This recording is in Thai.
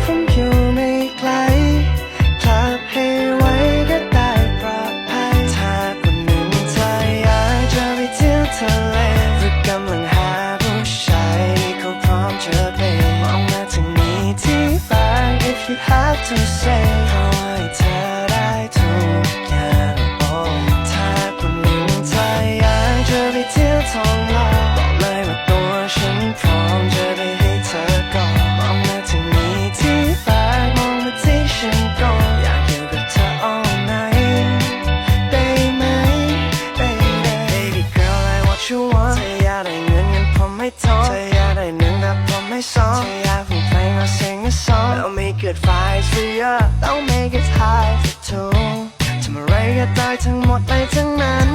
ผมอยู่ไม่ไกลกลับให้ไว้ก็ได้ปลอดภัยถ้าคนหนึ่งเธออยากจะไปเที่ยวทะเลหรือกำลังหาผู้ชายที่เขาพร้อมจะเปย์มองมาทางนี้ที่บ้าน if you have to say ขอให้เธอได้ทุกอย่างถ้าคนหนึ่งเธออยากจะไปเที่ยวทองหล่อบอกเลยว่าตัวฉันพร้อมจะไปให้เธอก่อนมองมาทางนี้ที่บ้านมองมาที่ฉันก่อนอยากอยู่กับเธอ all night ได้ไหม baby girl I what you want เธออยากได้เงินผมไม่ทอนเธออยากได้หนึ่งแต่ผมไม่สองเธออยากฟังเพลงมา sing a song I'll make it five for you I'll make it high for two ทำอะไรก็ได้ทั้งหมดไปทั้งนั้น